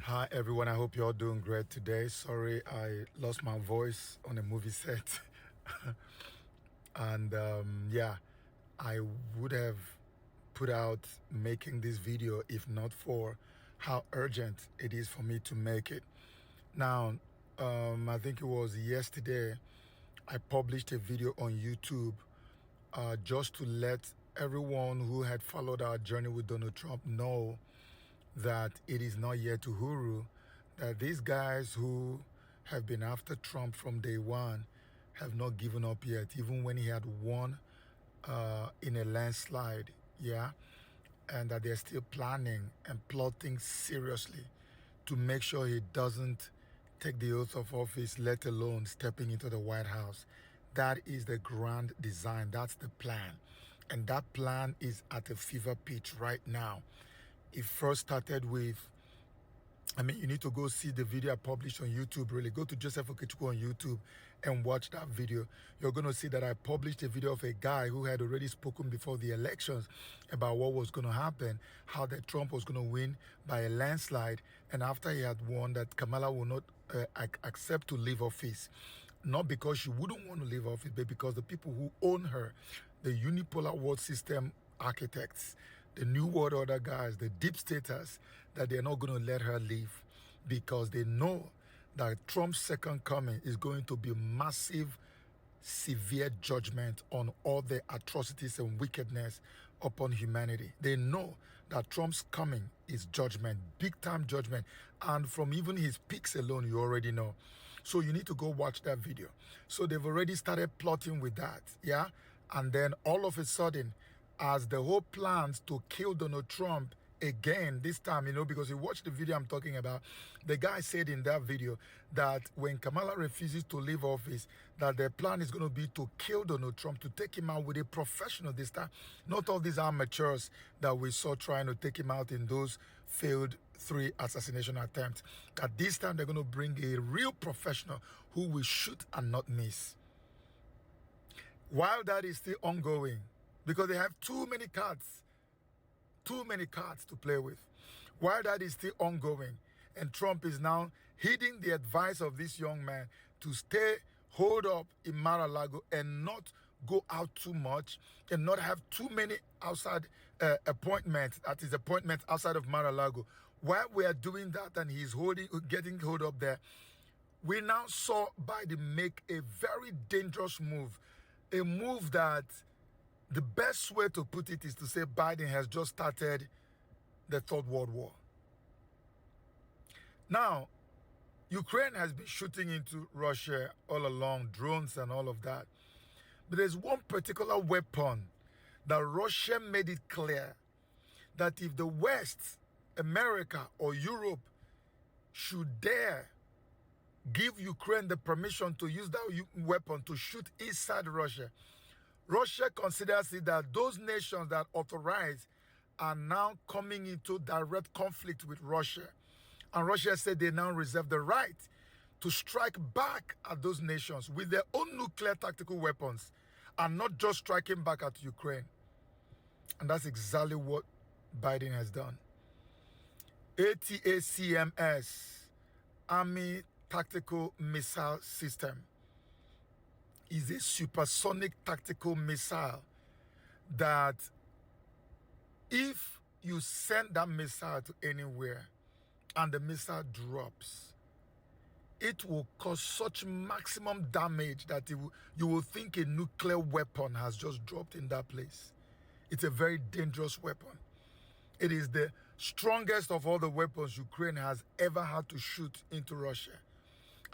Hi everyone, I hope you're all doing great today. Sorry, I lost my voice on a movie set. And yeah, I would have put out making this video if not for how urgent it is for me to make it. Now, I think it was yesterday, I published a video on YouTube just to let everyone who had followed our journey with Donald Trump know that it is not yet to Uhuru, that these guys who have been after Trump from day one have not given up yet, even when he had won in a landslide, yeah, and that they're still planning and plotting seriously to make sure he doesn't take the oath of office, let alone stepping into the White House. That is the grand design. That's the plan. And that plan is at a fever pitch right now. It first started with, you need to go see the video I published on YouTube, really. Go to Joseph Okechukwu on YouTube and watch that video. You're going to see that I published a video of a guy who had already spoken before the elections about what was going to happen, how that Trump was going to win by a landslide, and after he had won, that Kamala will not accept to leave office. Not because she wouldn't want to leave office, but because the people who own her, the unipolar world system architects, the New World Order guys, the deep staters, that they're not going to let her leave because they know that Trump's second coming is going to be massive, severe judgment on all the atrocities and wickedness upon humanity. They know that Trump's coming is judgment, big time judgment. And from even his peaks alone, you already know. So you need to go watch that video. So they've already started plotting with that, yeah? And then all of a sudden, as the whole plans to kill Donald Trump again this time, because you watch the video I'm talking about, the guy said in that video that when Kamala refuses to leave office, that their plan is going to be to kill Donald Trump, to take him out with a professional this time. Not all these amateurs that we saw trying to take him out in those failed 3 assassination attempts. That this time they're going to bring a real professional who will shoot and not miss. While that is still ongoing, because they have too many cards to play with. While that is still ongoing, and Trump is now heeding the advice of this young man to hold up in Mar-a-Lago and not go out too much and not have too many outside appointments, that is appointments outside of Mar-a-Lago. While we are doing that and he's getting hold up there, we now saw Biden make a very dangerous move, a move that the best way to put it is to say Biden has just started the Third World War. Now, Ukraine has been shooting into Russia all along, drones and all of that. But there's one particular weapon that Russia made it clear that if the West, America or Europe should dare give Ukraine the permission to use that weapon to shoot inside Russia, Russia considers it that those nations that authorize are now coming into direct conflict with Russia. And Russia said they now reserve the right to strike back at those nations with their own nuclear tactical weapons and not just striking back at Ukraine. And that's exactly what Biden has done. ATACMS, Army Tactical Missile System, is a supersonic tactical missile that if you send that missile to anywhere and the missile drops, it will cause such maximum damage that you will think a nuclear weapon has just dropped in that place. It's a very dangerous weapon. It is the strongest of all the weapons Ukraine has ever had to shoot into Russia.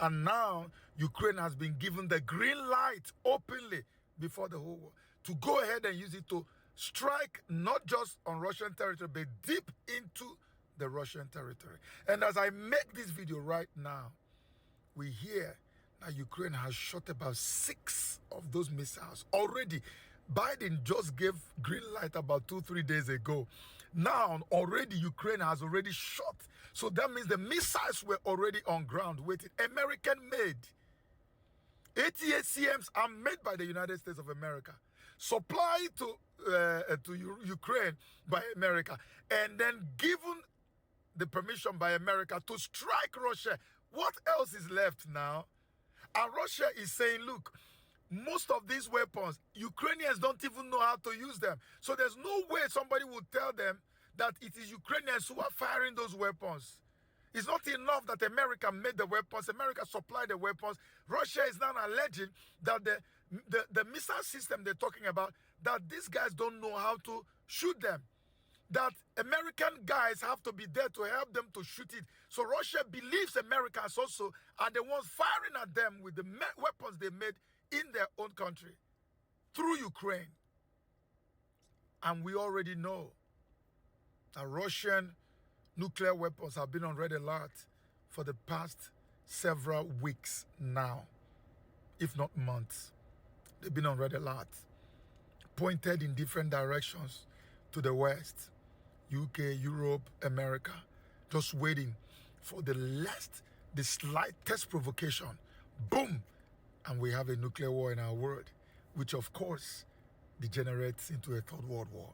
And now Ukraine has been given the green light openly before the whole world to go ahead and use it to strike not just on Russian territory, but deep into the Russian territory. And as I make this video right now, we hear that Ukraine has shot about 6 of those missiles already. Biden just gave green light about 2-3 days ago. Now already Ukraine has already shot. So that means the missiles were already on ground waiting. American made. ATACMs are made by the United States of America, supplied to Ukraine by America, and then given the permission by America to strike Russia. What else is left now? And Russia is saying, look, most of these weapons, Ukrainians don't even know how to use them. So there's no way somebody will tell them that it is Ukrainians who are firing those weapons. It's not enough that America made the weapons, America supplied the weapons. Russia is now alleging that the missile system they're talking about, that these guys don't know how to shoot them. That American guys have to be there to help them to shoot it. So Russia believes Americans also are the ones firing at them with the weapons they made in their own country through Ukraine. And we already know that Russian nuclear weapons have been on red alert for the past several weeks now, if not months. They've been on red alert, pointed in different directions to the West, UK, Europe, America, just waiting for the slightest provocation. Boom! And we have a nuclear war in our world, which of course degenerates into a third world war.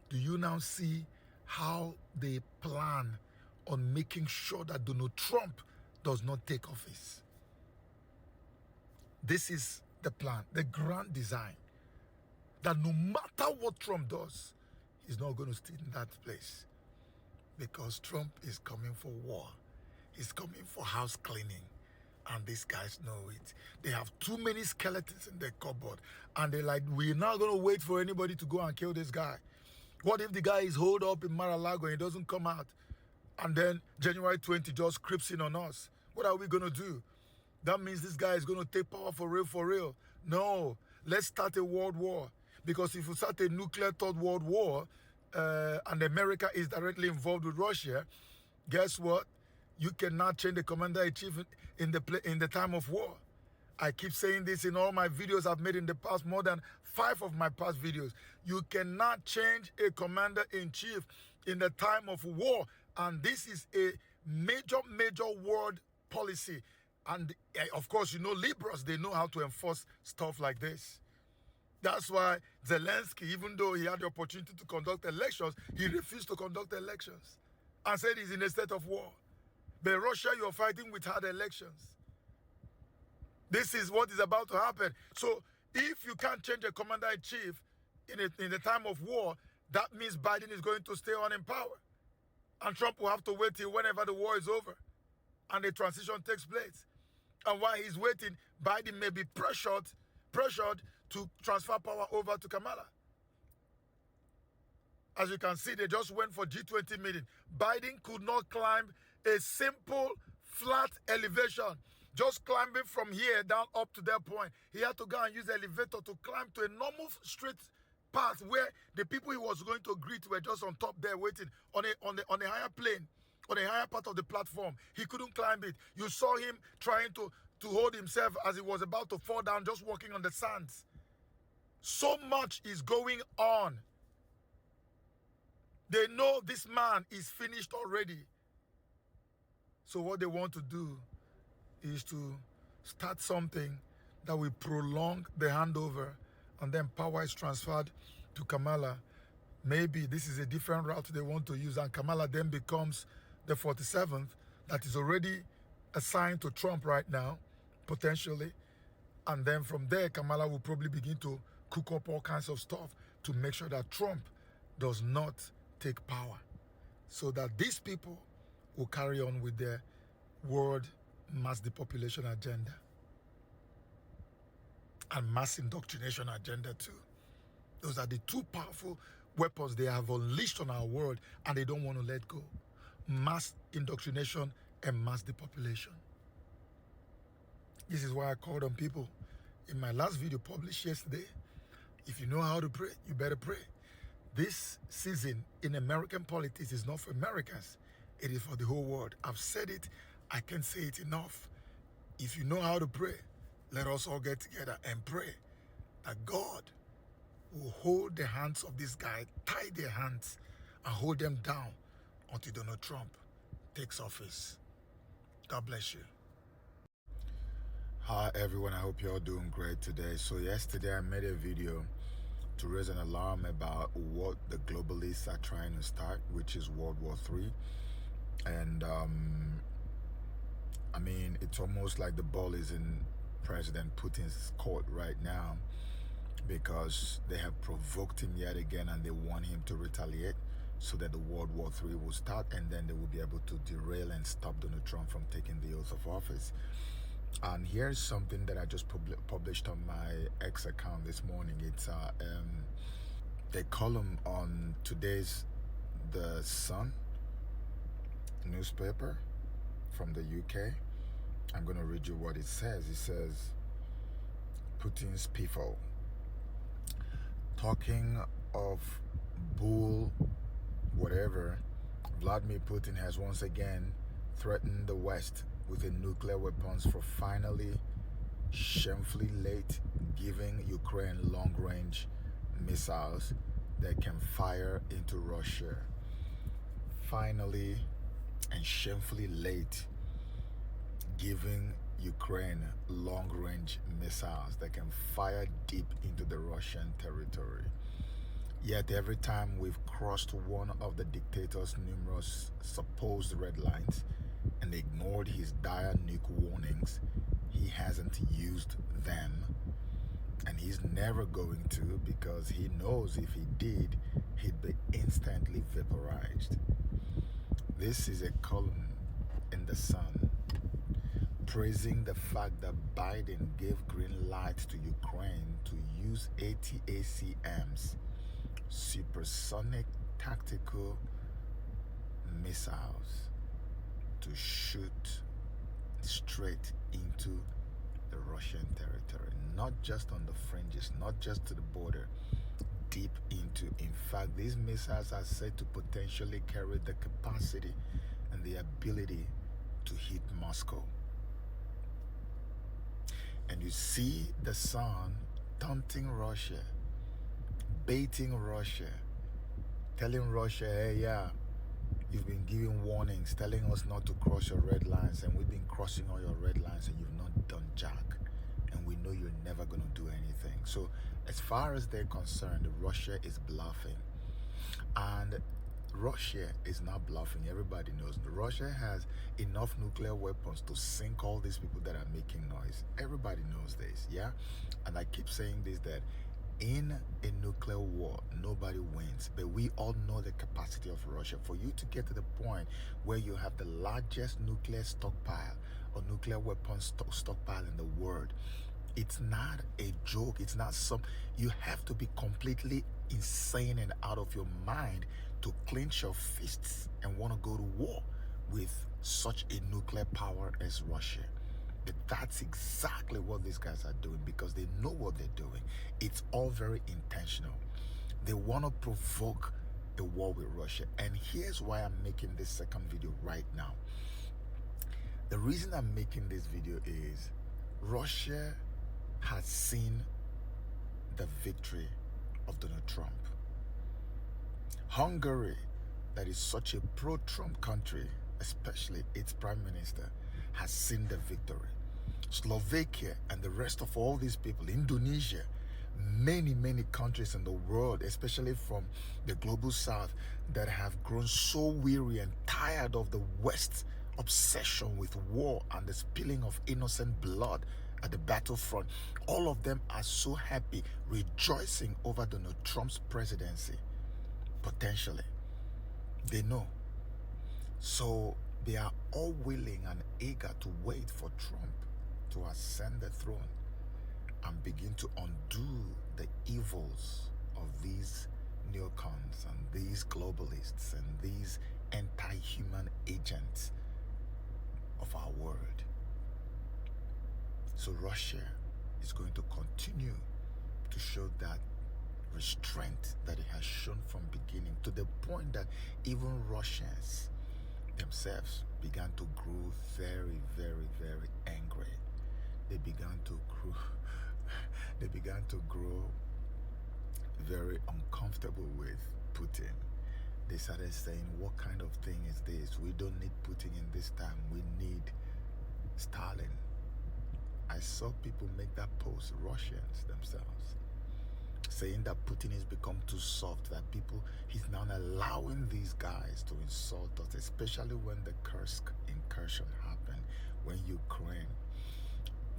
Do you now see how they plan on making sure that Donald Trump does not take office? This is the plan, the grand design, that no matter what Trump does, he's not going to stay in that place, because Trump is coming for war. He's coming for house cleaning. And these guys know it. They have too many skeletons in their cupboard. And they're like, we're not going to wait for anybody to go and kill this guy. What if the guy is holed up in Mar-a-Lago and he doesn't come out? And then January 20 just creeps in on us. What are we going to do? That means this guy is going to take power for real, for real. No, let's start a world war. Because if we start a nuclear third world war, and America is directly involved with Russia, guess what? You cannot change the commander-in-chief in the time of war. I keep saying this in all my videos I've made in the past, more than 5 of my past videos. You cannot change a commander-in-chief in the time of war. And this is a major, major world policy. And of course, you know, liberals, they know how to enforce stuff like this. That's why Zelensky, even though he had the opportunity to conduct elections, he refused to conduct elections and said he's in a state of war. But Russia, you're fighting with hard elections. This is what is about to happen. So if you can't change a commander-in-chief in the time of war, that means Biden is going to stay on in power. And Trump will have to wait till whenever the war is over and the transition takes place. And while he's waiting, Biden may be pressured to transfer power over to Kamala. As you can see, they just went for G20 meeting. Biden could not climb a simple flat elevation. Just climbing from here down up to that point. He had to go and use the elevator to climb to a normal straight path where the people he was going to greet were just on top there waiting on a higher plane, on a higher part of the platform. He couldn't climb it. You saw him trying to hold himself as he was about to fall down, just walking on the sands. So much is going on. They know this man is finished already. So what they want to do is to start something that will prolong the handover, and then power is transferred to Kamala. Maybe this is a different route they want to use, and Kamala then becomes the 47th that is already assigned to Trump right now, potentially. And then from there, Kamala will probably begin to cook up all kinds of stuff to make sure that Trump does not take power, so that these people will carry on with their world mass depopulation agenda and mass indoctrination agenda too. Those are the two powerful weapons they have unleashed on our world, and they don't want to let go. Mass indoctrination and mass depopulation. This is why I called on people in my last video published yesterday. If you know how to pray, you better pray. This season in American politics is not for Americans. It is for the whole world. I've said it. I can't say it enough. If you know how to pray, let us all get together and pray that God will hold the hands of this guy, tie their hands, and hold them down until Donald Trump takes office. God bless you. Hi everyone, I hope you're all doing great today. So yesterday I made a video to raise an alarm about what the globalists are trying to start, which is World War III. And I mean, it's almost like the ball is in President Putin's court right now, because they have provoked him yet again and they want him to retaliate so that the World War III will start, and then they will be able to derail and stop Donald Trump from taking the oath of office. And here's something that I just published on my X account this morning. It's the column on today's The Sun newspaper from the UK. I'm going to read you what it says. It says, Putin's people. Talking of bull whatever, Vladimir Putin has once again threatened the West with a nuclear weapons for finally, shamefully late, giving Ukraine long-range missiles that can fire into Russia. Finally and shamefully late, giving Ukraine long-range missiles that can fire deep into the Russian territory. Yet every time we've crossed one of the dictator's numerous supposed red lines and ignored his dire nuke warnings, he hasn't used them. And he's never going to, because he knows if he did, he'd be instantly vaporized. This is a column in the Sun praising the fact that Biden gave green light to Ukraine to use ATACMS, supersonic tactical missiles, to shoot straight into the Russian territory, not just on the fringes, not just to the border, deep into. In fact, these missiles are said to potentially carry the capacity and the ability to hit Moscow. And you see the Sun taunting Russia, baiting Russia, telling Russia, hey, yeah, you've been giving warnings, telling us not to cross your red lines, and we've been crossing all your red lines and you've not done jack. And we know you're never going to do anything. So as far as they're concerned, Russia is bluffing. And Russia is not bluffing. Everybody knows Russia has enough nuclear weapons to sink all these people that are making noise. Everybody knows this, yeah? And I keep saying this, that in a nuclear war, nobody wins. But we all know the capacity of Russia. For you to get to the point where you have the largest nuclear stockpile or nuclear weapons stockpile in the world, it's not a joke. It's not you have to be completely insane and out of your mind to clench your fists and want to go to war with such a nuclear power as Russia. But that's exactly what these guys are doing, because they know what they're doing. It's all very intentional. They want to provoke a war with Russia. And here's why I'm making this second video right now. The reason I'm making this video is Russia has seen the victory of Donald Trump. Hungary, that is such a pro-Trump country, especially its prime minister, has seen the victory. Slovakia and the rest of all these people, Indonesia, many countries in the world, especially from the global south, that have grown so weary and tired of the West's obsession with war and the spilling of innocent blood at the battlefront. All of them are so happy, rejoicing over Donald Trump's presidency. Potentially, they know. So they are all willing and eager to wait for Trump to ascend the throne and begin to undo the evils of these neocons and these globalists and these anti-human agents of our world. So Russia is going to continue to show that restraint that it has shown from beginning, to the point that even Russians themselves began to grow very angry. They began to grow very uncomfortable with Putin. They started saying, what kind of thing is this? We don't need Putin in this time. We need Stalin. I saw people make that post, Russians themselves. saying that Putin has become too soft, that he's now allowing these guys to insult us, especially when the Kursk incursion happened, when Ukraine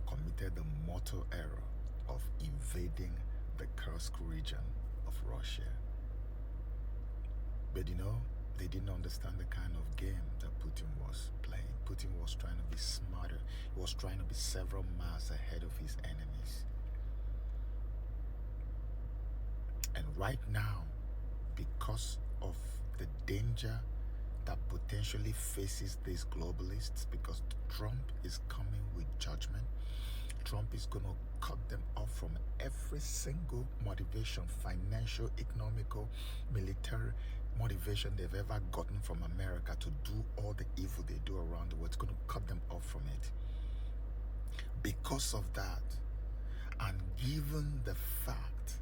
committed the mortal error of invading the Kursk region of Russia. But they didn't understand the kind of game that Putin was playing. Putin was trying to be smarter. He was trying to be several miles ahead of his enemies. And right now, because of the danger that potentially faces these globalists, because Trump is coming with judgment, Trump is going to cut them off from every single motivation, financial, economical, military motivation they've ever gotten from America to do all the evil they do around the world. It's going to cut them off from it. Because of that, and given the fact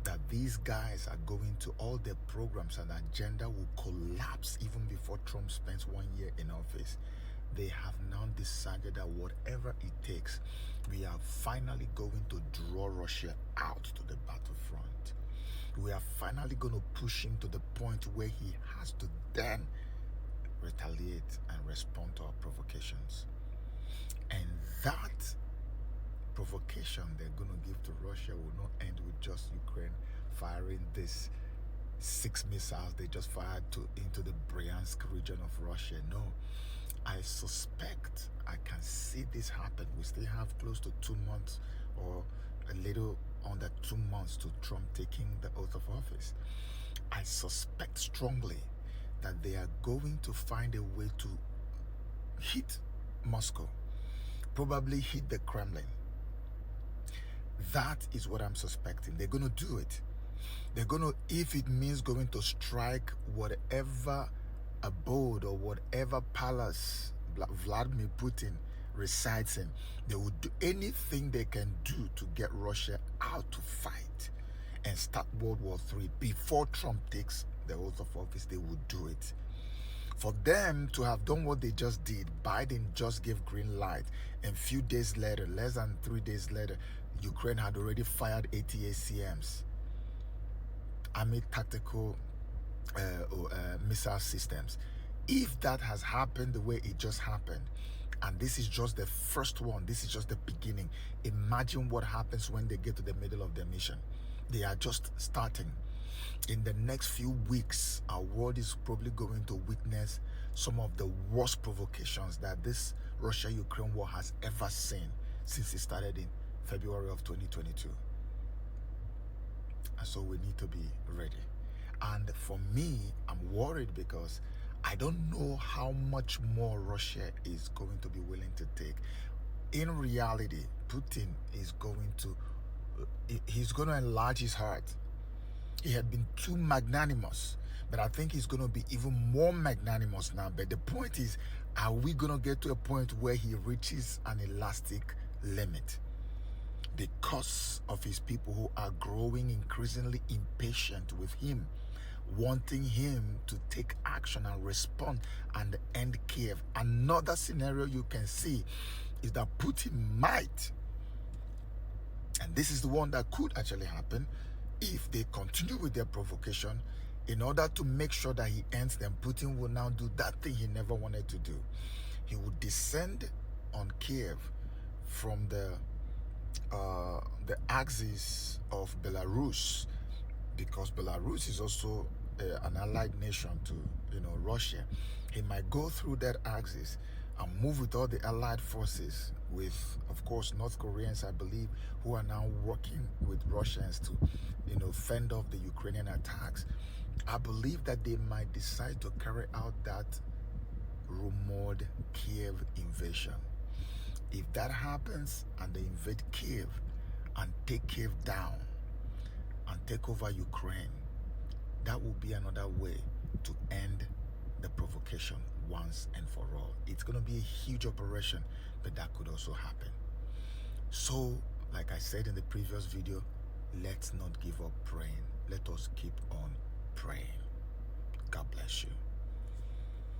that these guys are going to, all their programs and agenda will collapse even before Trump spends 1 year in office, they have now decided that whatever it takes, we are finally going to draw Russia out to the battlefront. We are finally going to push him to the point where he has to then retaliate and respond to our provocations. And that provocation they're going to give to Russia will not end with just Ukraine firing this 6 missiles they just fired into the Bryansk region of Russia. No, I suspect, I can see this happen. We still have close to 2 months, or a little under 2 months, to Trump taking the oath of office. I suspect strongly that they are going to find a way to hit Moscow, probably hit the Kremlin. That is what I'm suspecting. They're going to do it. They're going to, if it means going to strike whatever abode or whatever palace Vladimir Putin resides in, they will do anything they can do to get Russia out to fight and start World War III. Before Trump takes the oath of office, they will do it. For them to have done what they just did, Biden just gave green light, and few days later, less than 3 days later, Ukraine had already fired ATACMs, Army Tactical Missile Systems. If that has happened the way it just happened, and this is just the first one, this is just the beginning, imagine what happens when they get to the middle of their mission. They are just starting. In the next few weeks, our world is probably going to witness some of the worst provocations that this Russia-Ukraine war has ever seen since it started in February of 2022. And so we need to be ready. And for me, I'm worried because I don't know how much more Russia is going to be willing to take. In reality, Putin is going to, he's going to enlarge his heart. He had been too magnanimous, but I think he's going to be even more magnanimous now. But the point is, are we going to get to a point where he reaches an elastic limit? Because of his people who are growing increasingly impatient with him, wanting him to take action and respond and end Kiev. Another scenario you can see is that Putin might, and this is the one that could actually happen, if they continue with their provocation, in order to make sure that he ends them, Putin will now do that thing he never wanted to do. He will descend on Kiev from the axis of Belarus, because Belarus is also an allied nation to Russia. He might go through that axis and move with all the allied forces, with of course North Koreans, I believe, who are now working with Russians to fend off the Ukrainian attacks. I believe that they might decide to carry out that rumored Kiev invasion. If that happens and they invade Kiev and take Kiev down and take over Ukraine, that will be another way to end the provocation once and for all. It's going to be a huge operation, but that could also happen. So, like I said in the previous video, let's not give up praying. Let us keep on praying. God bless you.